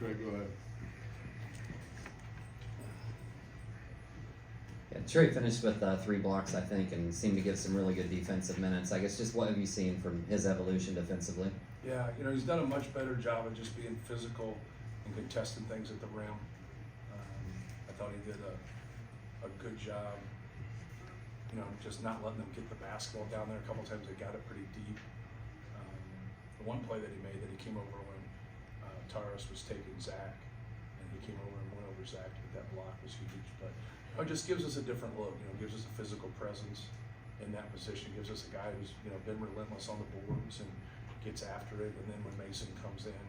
Greg, go ahead. Yeah, Trey finished with 3 blocks, I think, and seemed to give some really good defensive minutes. I guess just what have you seen from his evolution defensively? Yeah, you know, he's done a much better job of just being physical and contesting things at the rim. I thought he did a good job, you know, just not letting them get the basketball down there. A couple times they got it pretty deep. The one play that he made, that he came over when Taurus was taking Zach, and he came over and went over Zach to get that block, was huge. But it just gives us a different look, you know, gives us a physical presence in that position, gives us a guy who's, you know, been relentless on the boards and gets after it. And then when Mason comes in,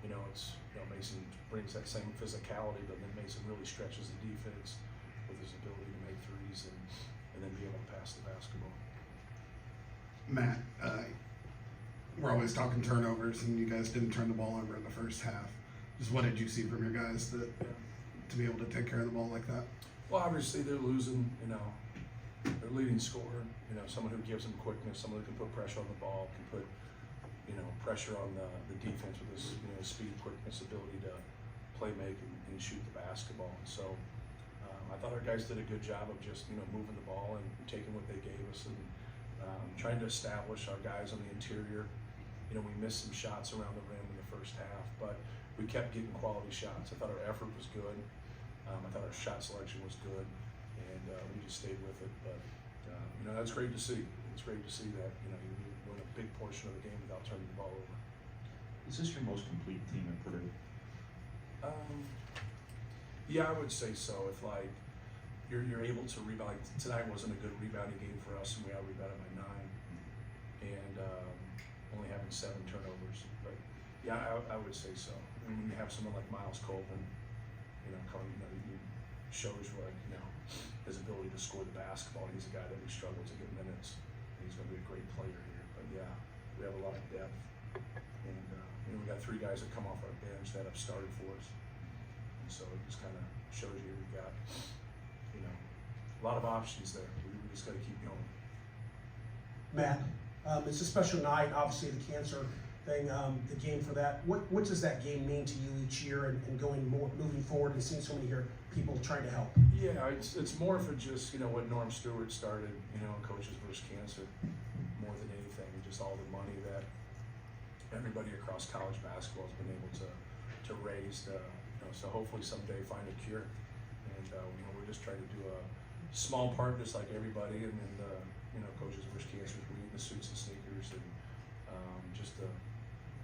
you know, it's, you know, Mason brings that same physicality, but then Mason really stretches the defense with his ability to make threes and then be able to pass the basketball. Matt, we're always talking turnovers, and you guys didn't turn the ball over in the first half. Just what did you see from your guys to be able to take care of the ball like that? Well, obviously they're losing, you know, their leading scorer, you know, someone who gives them quickness, someone who can put pressure on the ball, can put, you know, pressure on the defense with his, you know, speed, quickness, ability to play make and shoot the basketball. And so I thought our guys did a good job of just, you know, moving the ball and taking what they gave us and trying to establish our guys on the interior. You know, we missed some shots around the rim in the first half, but we kept getting quality shots. I thought our effort was good. I thought our shot selection was good, and we just stayed with it. But you know, that's great to see. It's great to see that, you know, you win a big portion of the game without turning the ball over. Is this your most complete team at Purdue? Yeah, I would say so. If like you're able to rebound, like tonight wasn't a good rebounding game for us, and we out rebounded by 9, and only having 7 turnovers. But yeah, I would say so. I mean, when you have someone like Miles Colvin, you know, coming, you know, he shows what, you know, his ability to score the basketball. He's a guy that we struggle to get minutes. He's going to be a great player here. But yeah, we have a lot of depth, and you know, we got 3 guys that come off our bench that have started for us. And so it just kind of shows you we got, you know, a lot of options there. We just got to keep going. Matt, it's a special night, obviously the cancer thing, the game for that. What does that game mean to you each year and moving forward and seeing so many here people trying to help? Yeah, it's more for just, you know, what Norm Stewart started, you know, Coaches vs. Cancer, more than anything, just all the money that everybody across college basketball has been able to raise, you know, so hopefully someday find a cure. And you know, we're just trying to do a small part, just like everybody, and then you know, Coaches vs. Cancer, we need the suits and sneakers, and just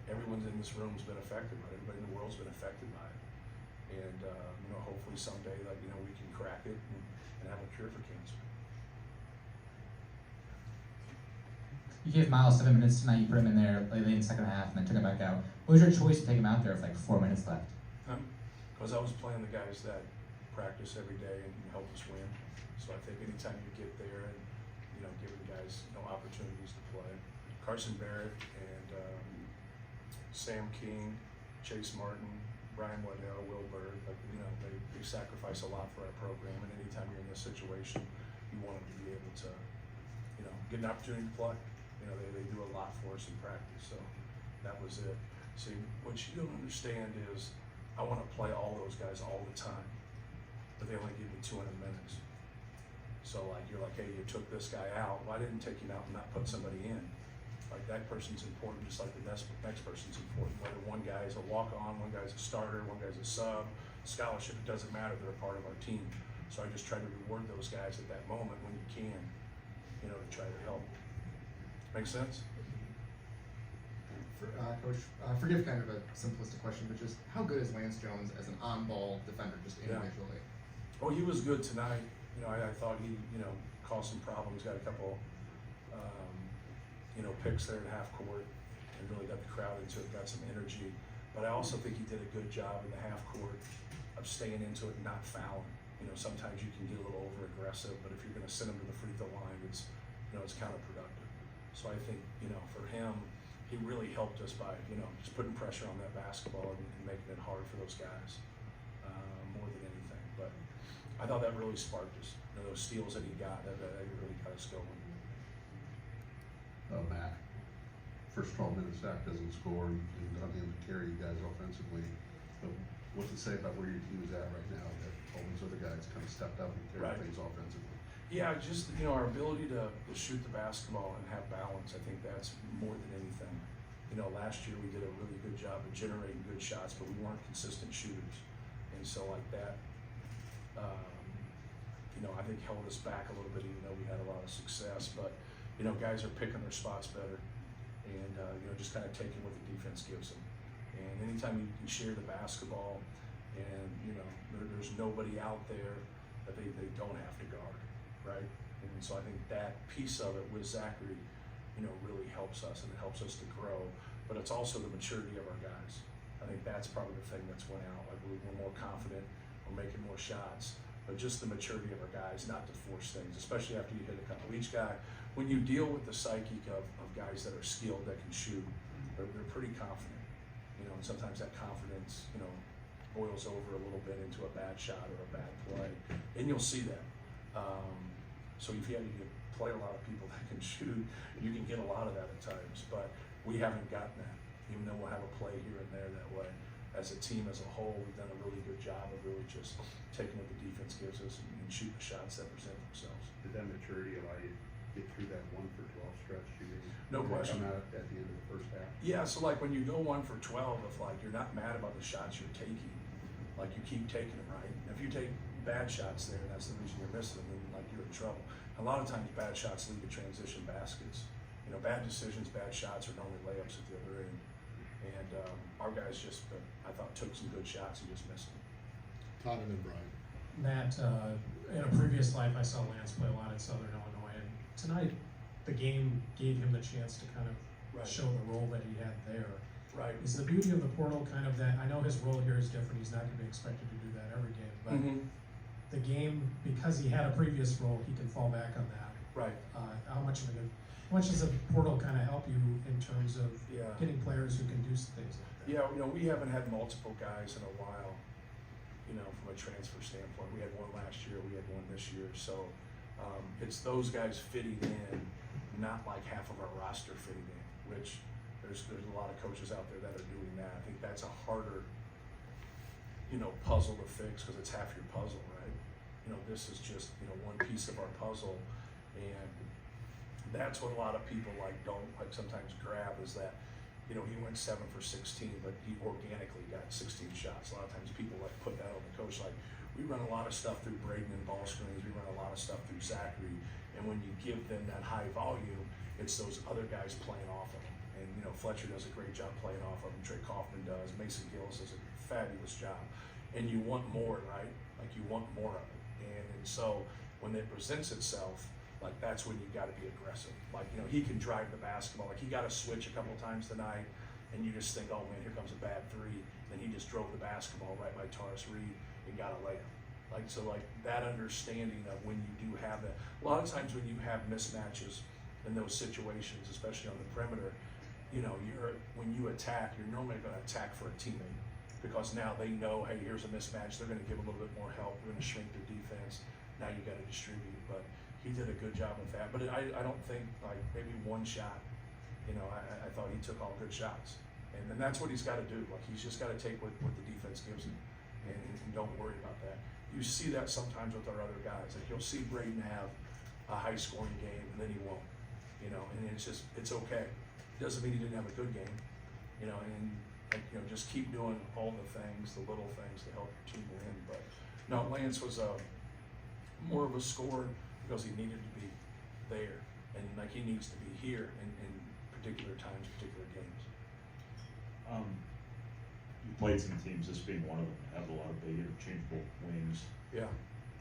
everyone in this room has been affected by it. Everybody in the world's been affected by it. And you know, hopefully someday, like, you know, we can crack it and have a cure for cancer. You gave Miles 7 minutes tonight. You put him in there late in the second half and then took him back out. What was your choice to take him out there with like 4 minutes left? Because I was playing the guys that practice every day and help us win. So I think anytime you get there and, you know, giving guys, you know, opportunities to play. Carson Barrett and Sam King, Chase Martin, Brian Waddell, Will Bird, like, you know, they sacrifice a lot for our program, and anytime you're in this situation, you want them to be able to, you know, get an opportunity to play. You know, they do a lot for us in practice, so that was it. See, what you don't understand is I want to play all those guys all the time, but they only give me 200 minutes. So like, you're like, hey, you took this guy out. Well, I didn't take him out and not put somebody in. Like, that person's important just like the next person's important. Whether one guy's a walk-on, one guy's a starter, one guy's a sub, scholarship, it doesn't matter, they're a part of our team. So I just try to reward those guys at that moment when you can, you know, to try to help. Make sense? Coach, forgive kind of a simplistic question, but just how good is Lance Jones as an on-ball defender, just individually? Yeah. Oh, he was good tonight. You know, I thought he, you know, caused some problems, got a couple, you know, picks there at half court, and really got the crowd into it, got some energy. But I also think he did a good job in the half court of staying into it and not fouling. You know, sometimes you can get a little over aggressive, but if you're going to send him to the free throw line, it's, you know, it's counterproductive. So I think, you know, for him, he really helped us by, you know, just putting pressure on that basketball and making it hard for those guys, more than anything. But I thought that really sparked us. You know, those steals that he got, that really got us going. Matt, first 12 minutes, Zach doesn't score. He's not able to carry you guys offensively. But to say about where your team is at right now, that all these other guys kind of stepped up and carried Right. things offensively? Yeah, just, our ability to shoot the basketball and have balance, I think that's more than anything. Last year we did a really good job of generating good shots, but we weren't consistent shooters. And so like that, I think held us back a little bit, even though we had a lot of success. But, guys are picking their spots better and, just kind of taking what the defense gives them. And anytime you share the basketball and, there's nobody out there that they don't have to guard, right? And so I think that piece of it with Zachary, really helps us, and it helps us to grow. But it's also the maturity of our guys. I think that's probably the thing that's went out. Like we're more confident, we're making more shots, but just the maturity of our guys, not to force things, especially after you hit a couple. Each guy, when you deal with the psyche of guys that are skilled, that can shoot, they're pretty confident, and sometimes that confidence, boils over a little bit into a bad shot or a bad play, and you'll see that. So if you play a lot of people that can shoot, you can get a lot of that at times, but we haven't gotten that, even though we'll have a play here and there that way. As a team as a whole, we've done a really good job of really just taking what the defense gives us and shooting the shots that present themselves. Did that maturity allow you to get through that 1 for 12 stretch? No question. Come out at the end of the first half? Yeah, so like when you go 1 for 12, if like you're not mad about the shots you're taking, like you keep taking them, right? If you take bad shots there, and that's the reason you're missing them, then like you're in trouble. A lot of times bad shots lead to transition baskets. Bad decisions, bad shots are normally layups at the other end. And our guys just, I thought, took some good shots and just missed them. Todd and then Brian. Matt, in a previous life, I saw Lance play a lot in Southern Illinois, and tonight the game gave him the chance to kind of Right. show the role that he had there. Right. Is the beauty of the portal kind of that? I know his role here is different. He's not going to be expected to do that every game, but the game, because he had a previous role, he can fall back on that. Right. How much does a portal kind of help you in terms of Yeah. getting players who can do things like that? Yeah, we haven't had multiple guys in a while, from a transfer standpoint. We had one last year, we had one this year. So it's those guys fitting in, not like half of our roster fitting in, which there's a lot of coaches out there that are doing that. I think that's a harder, puzzle to fix because it's half your puzzle, right? This is just, one piece of our puzzle, and that's what a lot of people don't sometimes grab is that, he went 7 for 16, but he organically got 16 shots. A lot of times people put that on the coach. We run a lot of stuff through Braden and ball screens. We run a lot of stuff through Zachary, and when you give them that high volume, it's those other guys playing off of them. And Fletcher does a great job playing off of them. Trey Kaufman does. Mason Gillis does a fabulous job. And you want more, right? You want more of it. And so when it presents itself, that's when you got to be aggressive. He can drive the basketball. He got a switch a couple times tonight, and you just think, oh man, here comes a bad three. And he just drove the basketball right by Taurus Reed and got a layup. That understanding of when you do have that. A lot of times when you have mismatches in those situations, especially on the perimeter, when you attack, you're normally going to attack for a teammate because now they know, hey, here's a mismatch. They're going to give a little bit more help. We're going to shrink their defense. Now you got to distribute, but he did a good job with that. But I don't think maybe one shot. I thought he took all good shots, and that's what he's got to do. He's just got to take what the defense gives him, and don't worry about that. You see that sometimes with our other guys. You'll see Braden have a high scoring game, and then he won't. And it's okay. Doesn't mean he didn't have a good game. Just keep doing all the things, the little things to help your team win. But no, Lance was more of a scorer because he needed to be there, and he needs to be here in particular times, particular games. You played some teams, this being one of them, have a lot of big interchangeable wings. Yeah.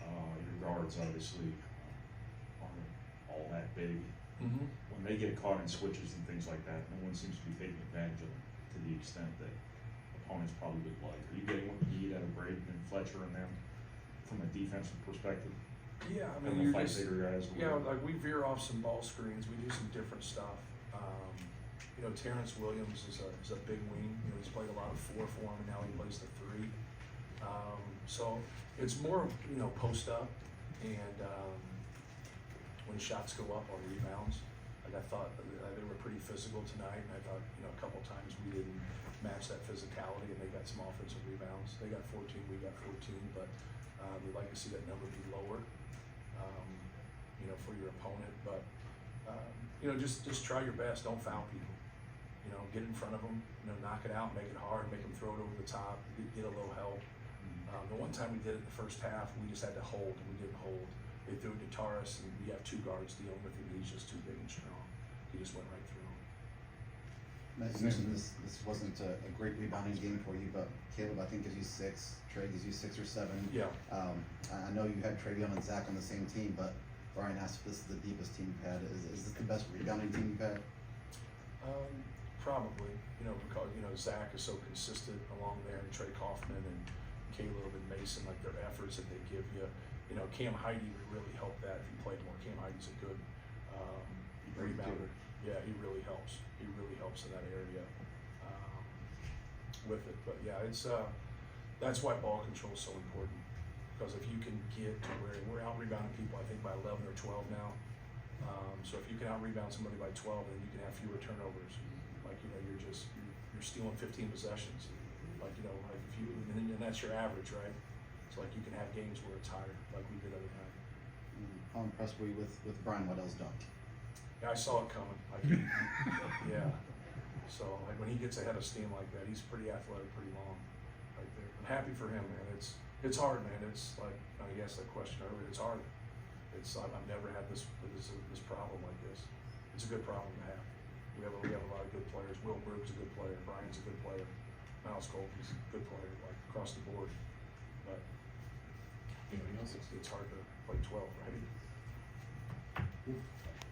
Your guards obviously aren't all that big. Mm-hmm. When they get caught in switches and things like that, no one seems to be taking advantage of them to the extent that opponents probably would like. Are you getting what you need out of Braden and Fletcher and them from a defensive perspective? Yeah, I And mean, the fight bigger guys. we veer off some ball screens. We do some different stuff. Terrence Williams is a big wing. He's played a lot of 4 for him, and now he plays the 3. So it's more, post up and when shots go up on rebounds. Like I thought they were pretty physical tonight, and I thought, you know, a couple times we didn't match that physicality, and they got some offensive rebounds. They got 14, we got 14, but we'd like to see that number be lower, you know, for your opponent. But you know, just try your best. Don't foul people. You know, get in front of them. You know, knock it out, make it hard, make them throw it over the top, get a little help. The one time we did it in the first half, we just had to hold, and we didn't hold. They threw it to Taurus, and we have two guards dealing with him. He's just too big and strong. He just went right through him. Matt, you mentioned this wasn't a great rebounding game for you, but Caleb, I think, gives you 6. Trey gives you 6 or 7. Yeah. I know you had Travion and Zach on the same team, but Brian asked if this is the deepest team you've had. Is this the best rebounding team you've had? Probably, you know, because, you know, Zach is so consistent along there, and Trey Kaufman and Caleb and Mason, like their efforts that they give you. You know, Cam Heide would really help that if he played more. Cam Heide's a good rebounder. Yeah, he really helps. He really helps in that area with it. But yeah, it's that's why ball control is so important. Because if you can get to where we're out rebounding people, I think by 11 or 12 now. So if you can out rebound somebody by 12, then you can have fewer turnovers. Like, you know, you're stealing 15 possessions. Like, you know, like if you and that's your average, right? So like you can have games where it's higher, like we did other night. How impressed were you with Brian Waddell's dunk? Yeah, I saw it coming. Like, yeah. So like when he gets ahead of steam like that, he's pretty athletic, pretty long, right there. I'm happy for him, man. It's hard, man. It's like I guess that question earlier. It's hard. I've never had this problem like this. It's a good problem to have. We have a lot of good players. Will Berg's a good player. Brian's a good player. Miles Colton's a good player, like across the board. But you know, it's hard to play 12, right?